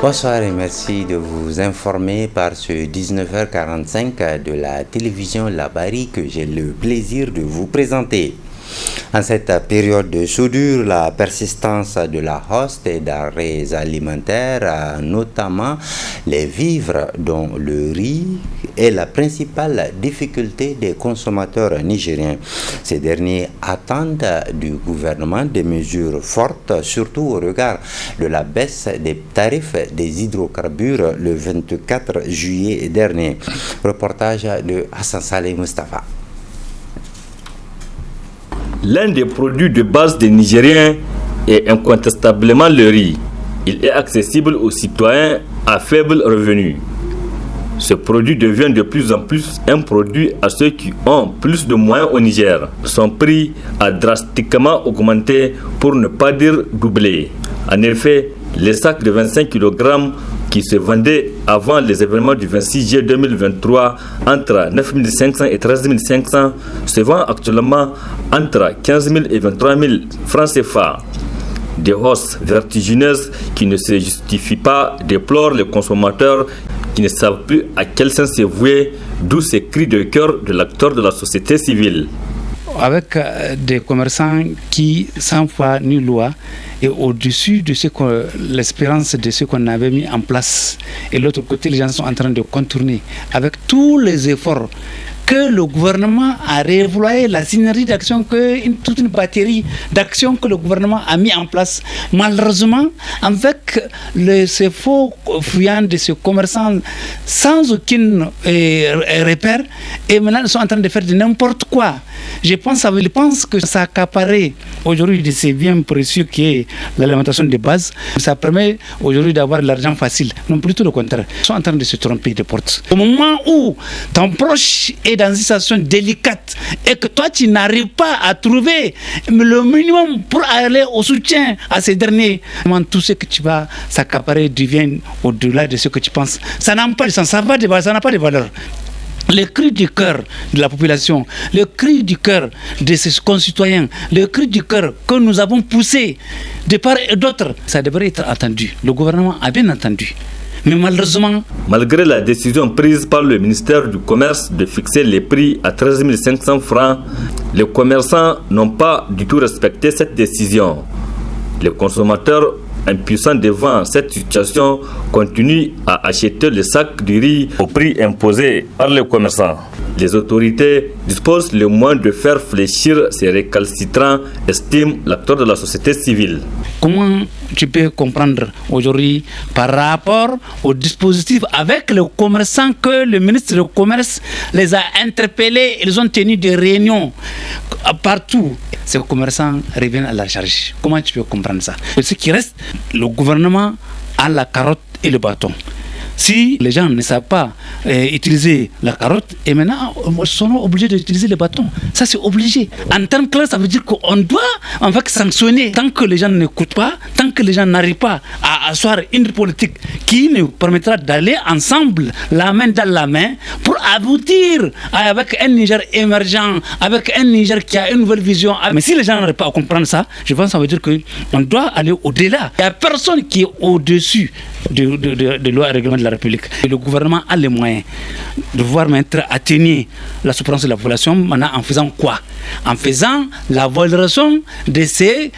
Bonsoir et merci de vous informer par ce 19h45 de la télévision Labari que j'ai le plaisir de vous présenter. En cette période de soudure, la persistance de la hausse des denrées alimentaires, notamment les vivres dont le riz, est la principale difficulté des consommateurs nigériens. Ces derniers attendent du gouvernement des mesures fortes, surtout au regard de la baisse des tarifs des hydrocarbures le 24 juillet dernier. Reportage de Hassan Saleh Mustafa. L'un des produits de base des Nigériens est incontestablement le riz. Il est accessible aux citoyens à faible revenu. Ce produit devient de plus en plus un produit à ceux qui ont plus de moyens au Niger. Son prix a drastiquement augmenté, pour ne pas dire doublé. En effet, les sacs de 25 kg qui se vendaient avant les événements du 26 juillet 2023 entre 9 500 et 13 500 se vendent actuellement entre 15 000 et 23 000 francs CFA. Des hausses vertigineuses qui ne se justifient pas, déplorent les consommateurs qui ne savent plus à quel sens se vouer, d'où ces cris de cœur de l'acteur de la société civile. Avec des commerçants qui, sans foi ni loi, est au-dessus de l'espérance de ce qu'on avait mis en place. Et de l'autre côté, les gens sont en train de contourner avec tous les efforts que le gouvernement a réévalué, la synergie d'action, toute une batterie d'actions que le gouvernement a mis en place. Malheureusement, avec ces faux fuyants de ces commerçants sans aucun repère, et maintenant ils sont en train de faire de n'importe quoi. Je pense que ça accaparait aujourd'hui de ces biens précieux qui est l'alimentation de base. Ça permet aujourd'hui d'avoir de l'argent facile. Non, plutôt le contraire. Ils sont en train de se tromper de porte. Au moment où ton proche est dans une situation délicate et que toi tu n'arrives pas à trouver le minimum pour aller au soutien à ces derniers, tout ce que tu vas s'accaparer devient au-delà de ce que tu penses. Ça n'a pas de sens, ça n'a pas de valeur. Le cri du cœur de la population, le cri du cœur de ses concitoyens, le cri du cœur que nous avons poussé de part et d'autre, ça devrait être entendu. Le gouvernement a bien entendu. Mais malheureusement, malgré la décision prise par le ministère du Commerce de fixer les prix à 13 500 francs, les commerçants n'ont pas du tout respecté cette décision. Les consommateurs, impuissants devant cette situation, continuent à acheter les sacs de riz au prix imposé par les commerçants. Les autorités disposent le moyen de faire fléchir ces récalcitrants, estime l'acteur de la société civile. Comment tu peux comprendre aujourd'hui par rapport au dispositif avec les commerçants que le ministre du Commerce les a interpellés, ils ont tenu des réunions partout. Ces commerçants reviennent à la charge. Comment tu peux comprendre ça? Ce qui reste, le gouvernement a la carotte et le bâton. Si les gens ne savent pas utiliser la carotte, et maintenant ils sont obligés d'utiliser le bâton. Ça c'est obligé. En termes clairs, ça veut dire qu'on doit en fait sanctionner tant que les gens n'écoutent pas, tant que les gens n'arrivent pas à asseoir une politique qui nous permettra d'aller ensemble, la main dans la main, pour aboutir avec un Niger émergent, avec un Niger qui a une nouvelle vision. Mais si les gens n'arrivent pas à comprendre ça, je pense que ça veut dire qu'on doit aller au-delà. Il n'y a personne qui est au-dessus de loi et règlement de la République. Et le gouvernement a les moyens de pouvoir atténuer la souffrance de la population. Maintenant, en faisant quoi? En faisant la valorisation de ces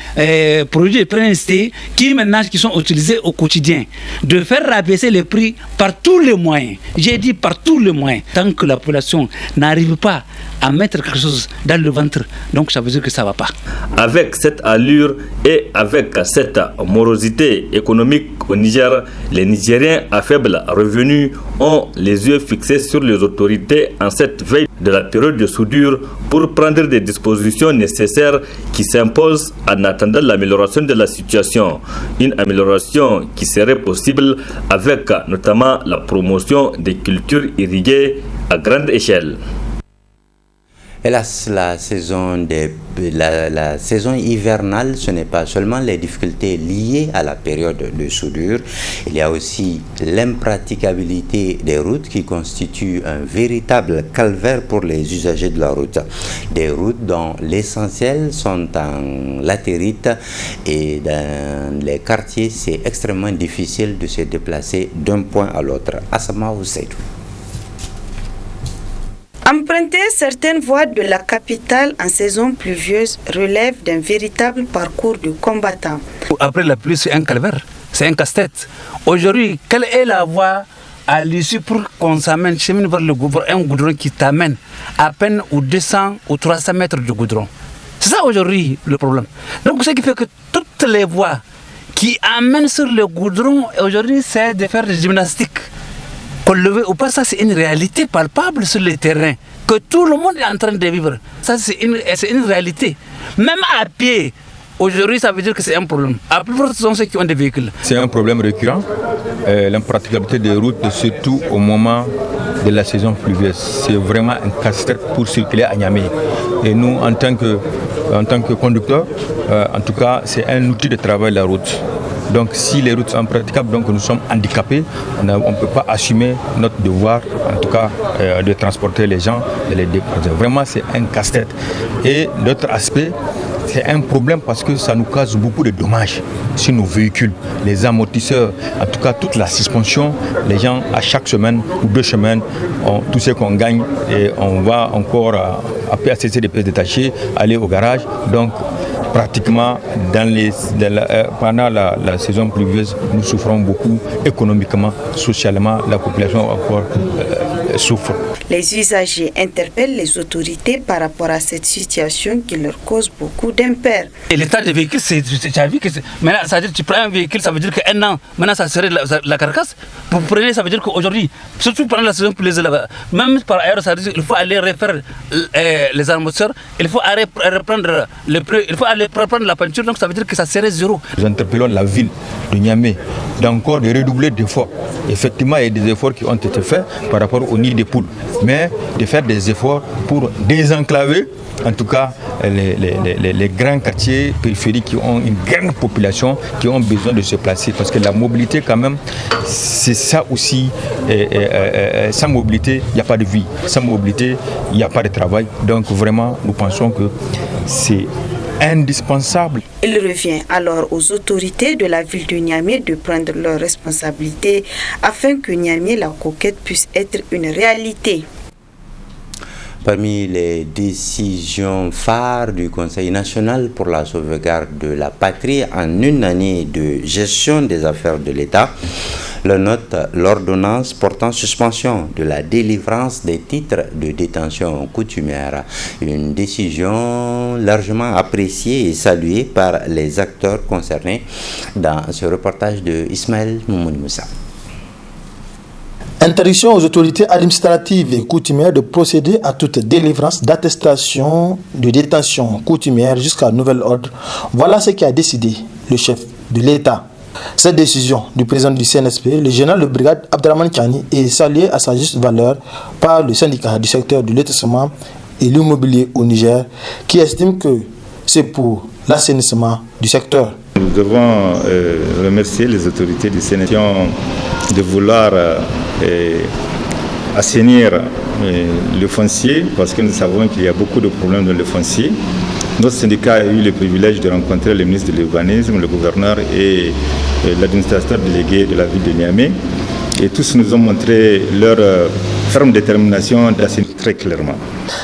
produits de première nécessité qui sont utilisés au quotidien. De faire rabaisser les prix par tous les moyens. J'ai dit par tous les moyens. Tant que la population n'arrive pas à mettre quelque chose dans le ventre, donc ça veut dire que ça ne va pas. Avec cette allure et avec cette morosité économique au Niger, les Nigériens à faible revenu ont les yeux fixés sur les autorités en cette veille de la période de soudure pour prendre des dispositions nécessaires qui s'imposent en attendant l'amélioration de la situation. Une amélioration qui serait possible avec notamment la promotion des cultures irriguées à grande échelle. Hélas, la saison hivernale, ce n'est pas seulement les difficultés liées à la période de soudure, il y a aussi l'impraticabilité des routes qui constitue un véritable calvaire pour les usagers de la route. Des routes dont l'essentiel sont en latérite et dans les quartiers, c'est extrêmement difficile de se déplacer d'un point à l'autre. Assama Ousseidou. Emprunter certaines voies de la capitale en saison pluvieuse relève d'un véritable parcours de combattant. Après la pluie, c'est un calvaire, c'est un casse-tête. Aujourd'hui, quelle est la voie à l'issue pour qu'on chemine vers le goudron, un goudron qui t'amène à peine aux 200 ou 300 mètres du goudron? C'est ça aujourd'hui le problème. Donc ce qui fait que toutes les voies qui amènent sur le goudron aujourd'hui, c'est de faire des gymnastiques. Qu'on le veut ou pas, ça c'est une réalité palpable sur le terrain que tout le monde est en train de vivre. Ça c'est une réalité. Même à pied, aujourd'hui ça veut dire que c'est un problème. À plus forte raison ceux qui ont des véhicules. C'est un problème récurrent, l'impraticabilité des routes, surtout au moment de la saison pluvieuse. C'est vraiment un casse-tête pour circuler à Niamey. Et nous, en tant que conducteurs, en tout cas, c'est un outil de travail la route. Donc si les routes sont impraticables, donc nous sommes handicapés, on ne peut pas assumer notre devoir, en tout cas de transporter les gens et les déposer. Vraiment c'est un casse-tête. Et l'autre aspect, c'est un problème parce que ça nous cause beaucoup de dommages sur nos véhicules, les amortisseurs, en tout cas toute la suspension. Les gens à chaque semaine ou 2 semaines, tout ce qu'on gagne et on va encore après ACC des pièces détachées, aller au garage. Donc pratiquement pendant la saison pluvieuse, nous souffrons beaucoup économiquement, socialement, la population encore souffre. Les usagers interpellent les autorités par rapport à cette situation qui leur cause beaucoup d'impair. Et l'état des véhicules, tu as vu que maintenant, ça veut dire que tu prends un véhicule, ça veut dire qu'un an, maintenant ça serait la carcasse. Vous prenez, ça veut dire qu'aujourd'hui, surtout pendant la saison pluvieuse, même par ailleurs, ça veut dire qu'il faut aller refaire les amortisseurs, il faut aller reprendre le prix, il faut aller reprendre la peinture, donc ça veut dire que ça serait zéro. Nous interpellons la ville de Niamey d'encore de redoubler d'efforts. Effectivement, il y a des efforts qui ont été faits par rapport au nid des poules, mais de faire des efforts pour désenclaver en tout cas les grands quartiers périphériques qui ont une grande population, qui ont besoin de se placer. Parce que la mobilité quand même, c'est ça aussi. Sans mobilité, il n'y a pas de vie. Sans mobilité, il n'y a pas de travail. Donc vraiment, nous pensons que c'est indispensable. Il revient alors aux autorités de la ville de Niamey de prendre leurs responsabilités afin que Niamey la coquette puisse être une réalité. Parmi les décisions phares du Conseil national pour la sauvegarde de la patrie en une année de gestion des affaires de l'État, le note l'ordonnance portant suspension de la délivrance des titres de détention coutumière. Une décision largement appréciée et saluée par les acteurs concernés dans ce reportage de Ismaël Moumouni Moussa. Interdiction aux autorités administratives et coutumières de procéder à toute délivrance d'attestation de détention coutumière jusqu'à nouvel ordre. Voilà ce qu'a décidé le chef de l'État. Cette décision du président du CNSP, le général de brigade Abdraman Chani, est saluée à sa juste valeur par le syndicat du secteur du lotissement et l'immobilier au Niger, qui estime que c'est pour l'assainissement du secteur. Nous devons remercier les autorités du CNSP de vouloir assainir le foncier, parce que nous savons qu'il y a beaucoup de problèmes dans le foncier. Notre syndicat a eu le privilège de rencontrer le ministre de l'Urbanisme, le gouverneur et l'administrateur délégué de la ville de Niamey. Et tous nous ont montré leur ferme détermination d'assainir très clairement.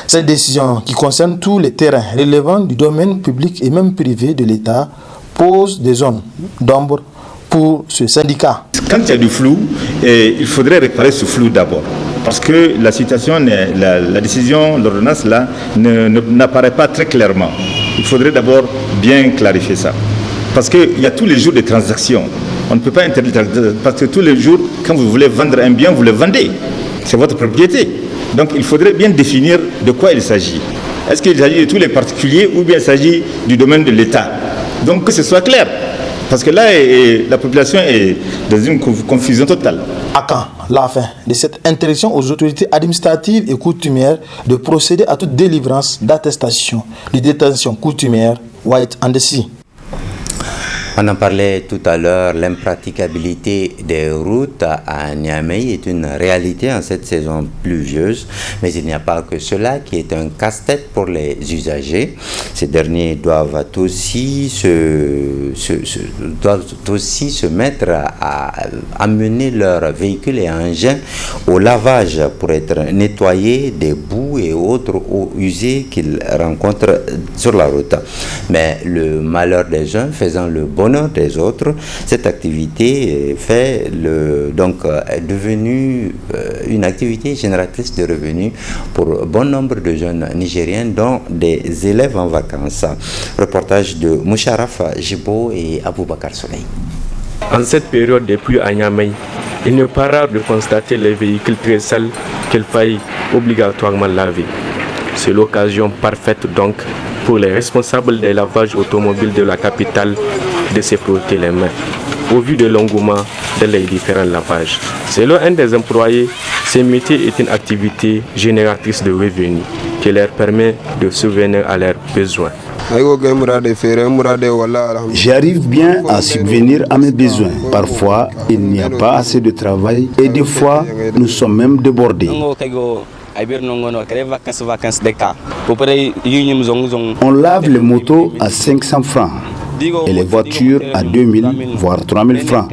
Cette décision, qui concerne tous les terrains relevant du domaine public et même privé de l'État, pose des zones d'ombre pour ce syndicat. Quand il y a du flou, il faudrait réparer ce flou d'abord. Parce que la situation, la décision, l'ordonnance là, n'apparaît pas très clairement. Il faudrait d'abord bien clarifier ça. Parce qu'il y a tous les jours des transactions. On ne peut pas interdire, parce que tous les jours, quand vous voulez vendre un bien, vous le vendez. C'est votre propriété. Donc il faudrait bien définir de quoi il s'agit. Est-ce qu'il s'agit de tous les particuliers ou bien il s'agit du domaine de l'État? Donc que ce soit clair. Parce que là, la population est dans une confusion totale. À quand la fin de cette interdiction aux autorités administratives et coutumières de procéder à toute délivrance d'attestation de détention coutumière White and Sea. On en parlait tout à l'heure, l'impraticabilité des routes à Niamey est une réalité en cette saison pluvieuse, mais il n'y a pas que cela qui est un casse-tête pour les usagers. Ces derniers doivent aussi se mettre à amener leurs véhicules et engins au lavage pour être nettoyés des boues et autres eaux usées qu'ils rencontrent sur la route. Mais le malheur des uns faisant le bonheur des autres, cette activité est devenue une activité génératrice de revenus pour bon nombre de jeunes Nigériens, dont des élèves en vacances. Reportage de Moucharaf Jibo et Aboubakar Soleil. En cette période des pluies à Niamey, il n'est pas rare de constater les véhicules très sales qu'il faille obligatoirement laver. C'est l'occasion parfaite donc pour les responsables des lavages automobiles de la capitale de se frotter les mains au vu de l'engouement de les différents lavages. Selon un des employés, ce métier est une activité génératrice de revenus qui leur permet de subvenir à leurs besoins. J'arrive bien à subvenir à mes besoins. Parfois, il n'y a pas assez de travail et des fois, nous sommes même débordés. On lave les motos à 500 francs et les voitures à 2000 voire 3000 francs.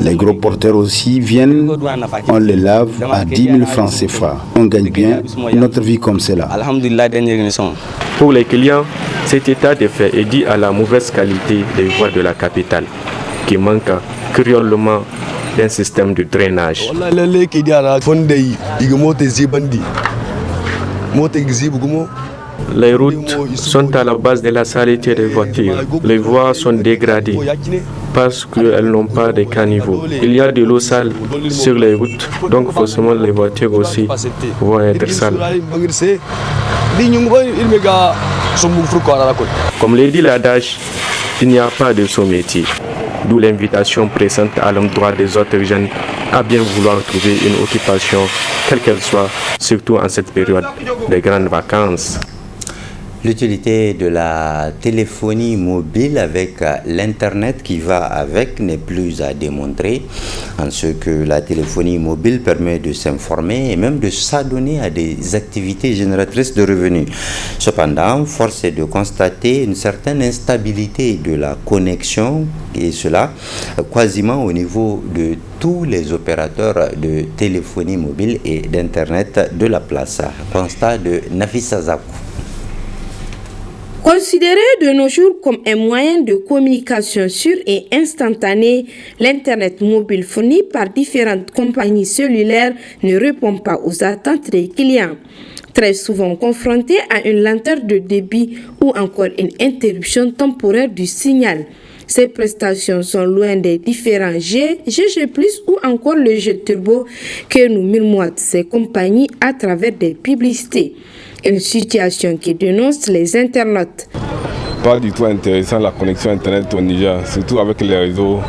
Les gros porteurs aussi viennent, on les lave à 10 000 francs CFA. On gagne bien notre vie comme cela. Pour les clients, cet état de fait est dû à la mauvaise qualité des voies de la capitale, qui manque cruellement d'un système de drainage. Les routes sont à la base de la saleté des voitures. Les voies sont dégradées parce qu'elles n'ont pas de caniveaux. Il y a de l'eau sale sur les routes, donc forcément les voitures aussi vont être sales. Comme l'a dit l'adage, il n'y a pas de sous-métier. D'où l'invitation pressante à l'endroit des autres jeunes à bien vouloir trouver une occupation, quelle qu'elle soit, surtout en cette période des grandes vacances. L'utilité de la téléphonie mobile avec l'Internet qui va avec n'est plus à démontrer, en ce que la téléphonie mobile permet de s'informer et même de s'adonner à des activités génératrices de revenus. Cependant, force est de constater une certaine instabilité de la connexion, et cela quasiment au niveau de tous les opérateurs de téléphonie mobile et d'Internet de la place. Constat de Nafissa Zakou. Considéré de nos jours comme un moyen de communication sûr et instantané, l'Internet mobile fourni par différentes compagnies cellulaires ne répond pas aux attentes des clients. Très souvent confrontés à une lenteur de débit ou encore une interruption temporaire du signal. Ces prestations sont loin des différents G, GG+, ou encore le jeu turbo que nous murmurent ces compagnies à travers des publicités. Une situation qui dénonce les internautes. Pas du tout intéressant la connexion Internet au Niger, surtout avec les réseaux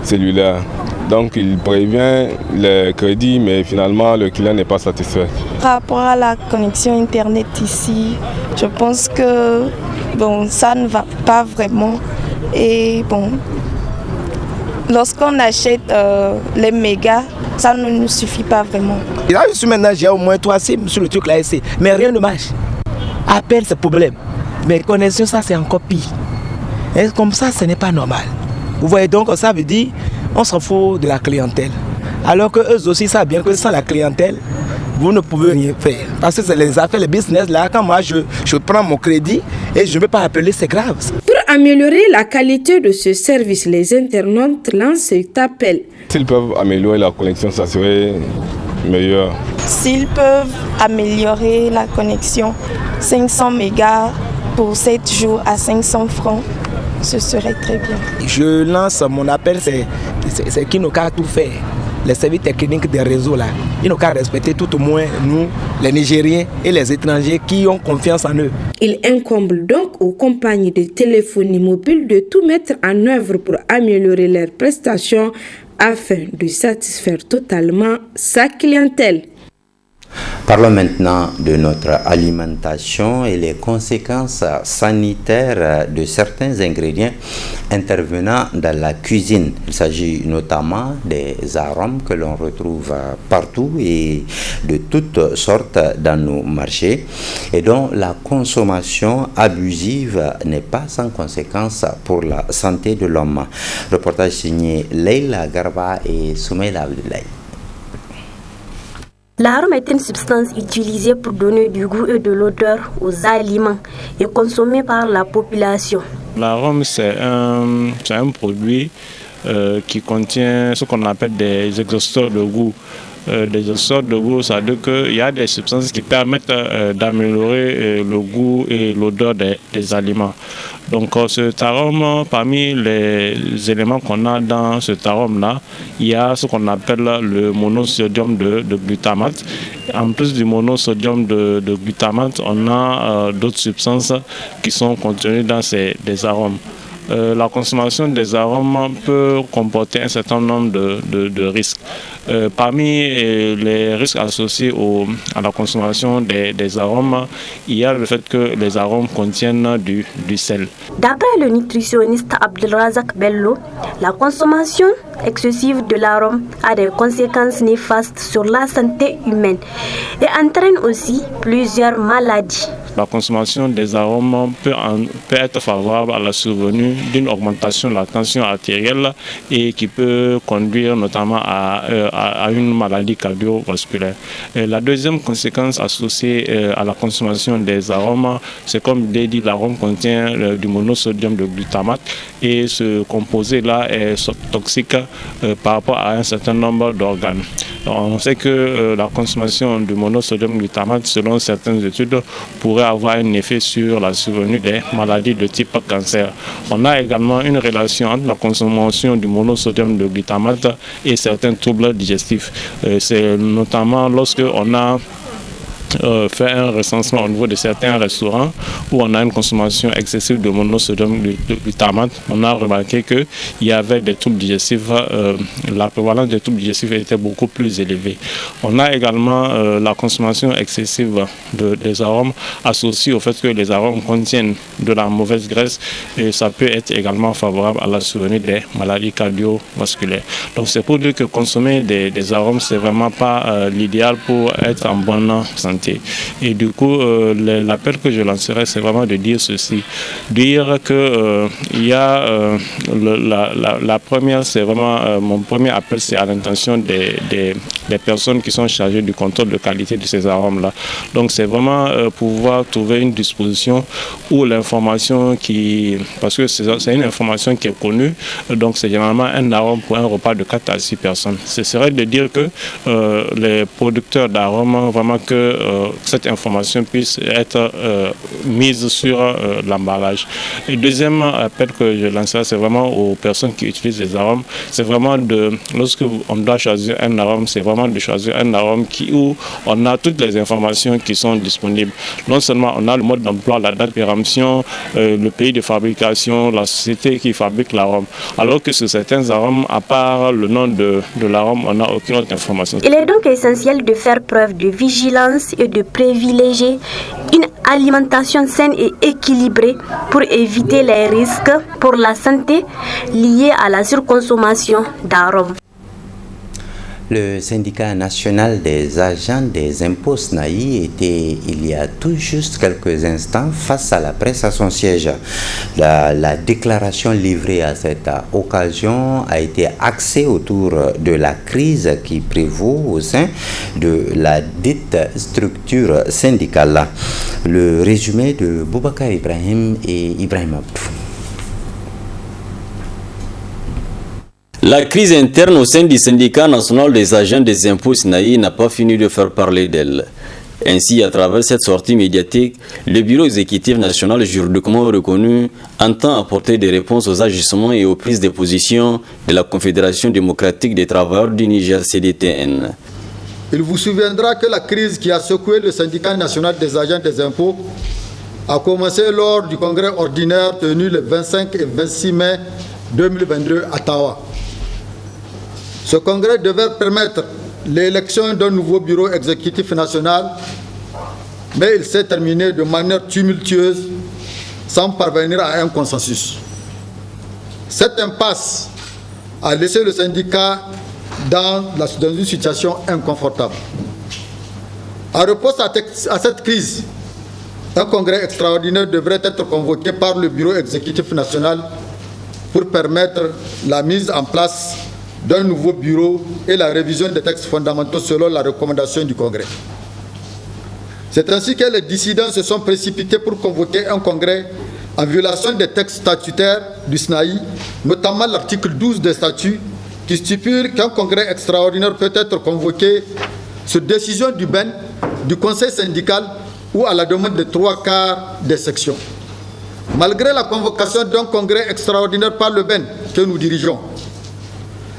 cellulaires. Donc il prévient les crédits, mais finalement le client n'est pas satisfait. Par rapport à la connexion Internet ici, je pense que ça ne va pas vraiment. Et lorsqu'on achète les mégas, ça ne nous suffit pas vraiment. Là, maintenant, j'ai au moins 3 SIM sur le truc là, mais rien ne marche. Appel, c'est problème. Mais connexion, ça, c'est encore pire. Et comme ça, ce n'est pas normal. Vous voyez donc, ça veut dire on s'en fout de la clientèle. Alors qu'eux aussi savent bien que sans la clientèle, vous ne pouvez rien faire. Parce que c'est les affaires, les business, là, quand moi je prends mon crédit et je ne peux pas appeler, c'est grave. Pour améliorer la qualité de ce service, les internautes lancent cet appel. S'ils peuvent améliorer la connexion, ça serait meilleur. S'ils peuvent améliorer la connexion, 500 mégas pour 7 jours à 500 francs, ce serait très bien. Je lance mon appel, c'est qu'ils n'ont qu'à tout faire. Les services techniques des réseaux là, ils n'ont qu'à respecter tout au moins nous, les Nigériens et les étrangers qui ont confiance en eux. Il incombe donc aux compagnies de téléphonie mobile de tout mettre en œuvre pour améliorer leurs prestations afin de satisfaire totalement sa clientèle. Parlons maintenant de notre alimentation et les conséquences sanitaires de certains ingrédients intervenant dans la cuisine. Il s'agit notamment des arômes que l'on retrouve partout et de toutes sortes dans nos marchés et dont la consommation abusive n'est pas sans conséquence pour la santé de l'homme. Reportage signé Leila Garba et Soumaïla Abdoulaye. L'arôme est une substance utilisée pour donner du goût et de l'odeur aux aliments et consommée par la population. L'arôme, c'est un produit qui contient ce qu'on appelle des exhausteurs de goût. Des exhausteurs de goût, ça veut dire qu'il y a des substances qui permettent d'améliorer le goût et l'odeur des aliments. Donc cet arôme, parmi les éléments qu'on a dans cet arôme-là, il y a ce qu'on appelle le monosodium de glutamate. En plus du monosodium de glutamate, on a d'autres substances qui sont contenues dans des arômes. La consommation des arômes peut comporter un certain nombre de risques. Parmi les risques associés à la consommation des arômes, il y a le fait que les arômes contiennent du sel. D'après le nutritionniste Abdelrazak Bello, la consommation excessive de l'arôme a des conséquences néfastes sur la santé humaine et entraîne aussi plusieurs maladies. La consommation des arômes peut être favorable à la survenue d'une augmentation de la tension artérielle et qui peut conduire notamment à une maladie cardiovasculaire. La deuxième conséquence associée à la consommation des arômes, c'est comme je l'ai dit, l'arôme contient du monosodium de glutamate et ce composé-là est toxique par rapport à un certain nombre d'organes. On sait que la consommation du monosodium glutamate, selon certaines études, pourrait avoir un effet sur la survenue des maladies de type cancer. On a également une relation entre la consommation du monosodium de glutamate et certains troubles digestifs. C'est notamment lorsque on a fait un recensement au niveau de certains restaurants où on a une consommation excessive de monosodium glutamate, on a remarqué qu'il y avait des troubles digestifs, la prévalence des troubles digestifs était beaucoup plus élevée. On a également la consommation excessive des arômes associée au fait que les arômes contiennent de la mauvaise graisse et ça peut être également favorable à la survenue des maladies cardiovasculaires. Donc c'est pour dire que consommer des arômes, c'est vraiment pas l'idéal pour être en bonne santé. Et du coup, l'appel que je lancerai, c'est vraiment de dire ceci. Dire que il y a la première, c'est vraiment mon premier appel, c'est à l'intention des personnes qui sont chargées du contrôle de qualité de ces arômes-là. Donc c'est vraiment pouvoir trouver une disposition où l'information parce que c'est une information qui est connue, donc c'est généralement un arôme pour un repas de 4 à 6 personnes. Ce serait de dire que les producteurs d'arômes, vraiment que cette information puisse être mise sur l'emballage. Et deuxième appel que je lance, c'est vraiment aux personnes qui utilisent les arômes, c'est vraiment lorsque on doit choisir un arôme, c'est vraiment de choisir un arôme où on a toutes les informations qui sont disponibles. Non seulement on a le mode d'emploi, la date de péremption, le pays de fabrication, la société qui fabrique l'arôme. Alors que sur certains arômes, à part le nom de l'arôme, on n'a aucune autre information. Il est donc essentiel de faire preuve de vigilance et de privilégier une alimentation saine et équilibrée pour éviter les risques pour la santé liés à la surconsommation d'arômes. Le syndicat national des agents des impôts SNAI était il y a tout juste quelques instants face à la presse à son siège. La déclaration livrée à cette occasion a été axée autour de la crise qui prévaut au sein de la dite structure syndicale. Le résumé de Boubacar Ibrahim et Ibrahim Abdou. La crise interne au sein du syndicat national des agents des impôts SNAI n'a pas fini de faire parler d'elle. Ainsi, à travers cette sortie médiatique, le bureau exécutif national juridiquement reconnu entend apporter des réponses aux agissements et aux prises de position de la Confédération démocratique des travailleurs du Niger CDTN. Il vous souviendra que la crise qui a secoué le syndicat national des agents des impôts a commencé lors du congrès ordinaire tenu le 25 et 26 mai 2022 à Tawa. Ce congrès devait permettre l'élection d'un nouveau bureau exécutif national, mais il s'est terminé de manière tumultueuse sans parvenir à un consensus. Cette impasse a laissé le syndicat dans une situation inconfortable. En réponse à cette crise, un congrès extraordinaire devrait être convoqué par le bureau exécutif national pour permettre la mise en place d'un nouveau bureau et la révision des textes fondamentaux selon la recommandation du congrès. C'est ainsi que les dissidents se sont précipités pour convoquer un congrès en violation des textes statutaires du SNAI, notamment l'article 12 des statuts qui stipule qu'un congrès extraordinaire peut être convoqué sur décision du BEN, du conseil syndical ou à la demande de 3/4 des sections. Malgré la convocation d'un congrès extraordinaire par le BEN que nous dirigeons,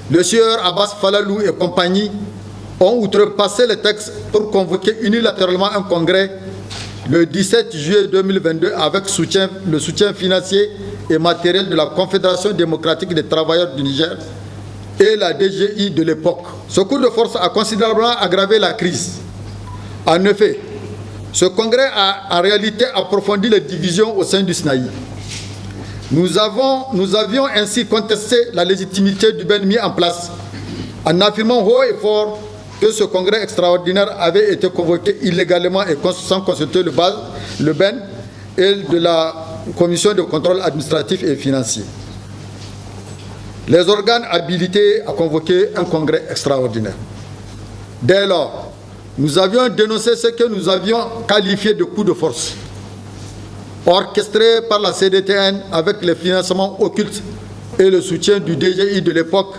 le sieur Abbas Falalou et compagnie ont outrepassé les textes pour convoquer unilatéralement un congrès le 17 juillet 2022 avec le soutien financier et matériel de la Confédération démocratique des travailleurs du Niger et la DGI de l'époque. Ce coup de force a considérablement aggravé la crise. En effet, ce congrès a en réalité approfondi les divisions au sein du SNAI. Nous avions ainsi contesté la légitimité du BEN mis en place en affirmant haut et fort que ce congrès extraordinaire avait été convoqué illégalement et sans consulter le BEN et de la Commission de contrôle administratif et financier. Les organes habilités à convoquer un congrès extraordinaire. Dès lors, nous avions dénoncé ce que nous avions qualifié de coup de force, orchestré par la CDTN avec les financements occultes et le soutien du DGI de l'époque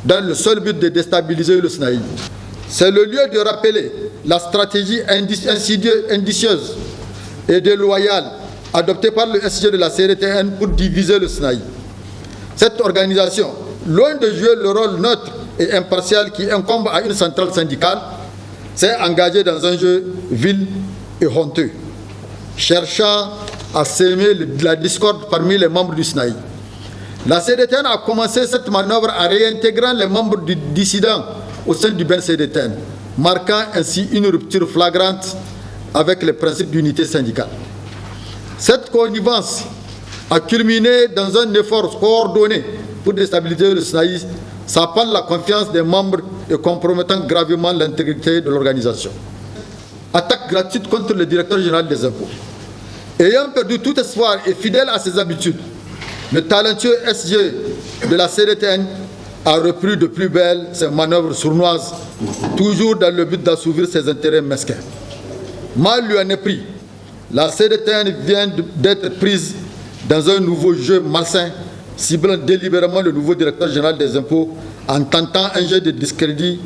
dans le seul but de déstabiliser le SNAI. C'est le lieu de rappeler la stratégie indicieuse et déloyale adoptée par le SG de la CDTN pour diviser le SNAI. Cette organisation, loin de jouer le rôle neutre et impartial qui incombe à une centrale syndicale, s'est engagée dans un jeu vil et honteux, cherchant à s'aimer la discorde parmi les membres du SNAI. La CDTN a commencé cette manœuvre en réintégrant les membres du dissident au sein du BEN CDTN, marquant ainsi une rupture flagrante avec les principes d'unité syndicale. Cette connivence a culminé dans un effort coordonné pour déstabiliser le SNAI, sapant la confiance des membres et compromettant gravement l'intégrité de l'organisation. Attaque gratuite contre le directeur général des impôts. Ayant perdu tout espoir et fidèle à ses habitudes, le talentueux SG de la CDTN a repris de plus belle ses manœuvres sournoises, toujours dans le but d'assouvir ses intérêts mesquins. Mal lui en est pris. La CDTN vient d'être prise dans un nouveau jeu malsain, ciblant délibérément le nouveau directeur général des impôts en tentant un jeu de discrédit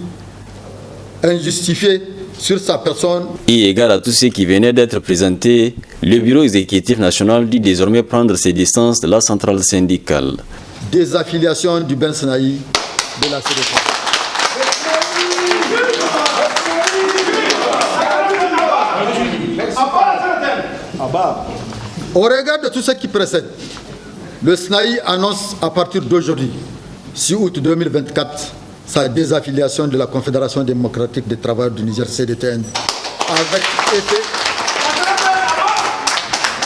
injustifié sur sa personne. Et égal à tous ceux qui venaient d'être présentés, le bureau exécutif national dit désormais prendre ses distances de la centrale syndicale. Désaffiliation du BEN SNAI de la CDTN. Au regard de tout ce qui précède, le SNAI annonce à partir d'aujourd'hui, 6 août 2024, sa désaffiliation de la Confédération démocratique des travailleurs du Niger CDTN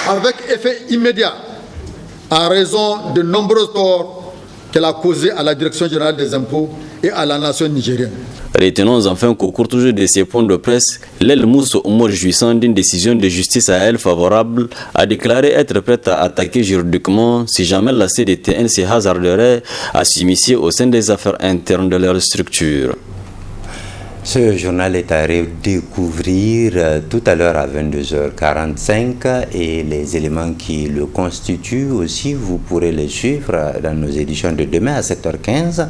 avec effet immédiat en raison de nombreux torts qu'elle a causés à la Direction générale des impôts et à la nation nigérienne. Retenons enfin qu'au cours toujours de ces points de presse, l'aile Mousso Oumar, jouissant d'une décision de justice à elle favorable, a déclaré être prête à attaquer juridiquement si jamais la CDTN se hasarderait à s'immiscer au sein des affaires internes de leur structure. Ce journal est à redécouvrir tout à l'heure à 22h45 et les éléments qui le constituent aussi, vous pourrez les suivre dans nos éditions de demain à 7h15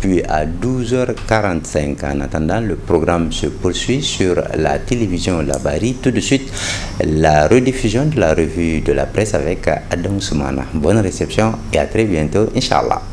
puis à 12h45. En attendant, le programme se poursuit sur la télévision Labari. Tout de suite, la rediffusion de la revue de la presse avec Adam Soumana. Bonne réception et à très bientôt, Inch'Allah.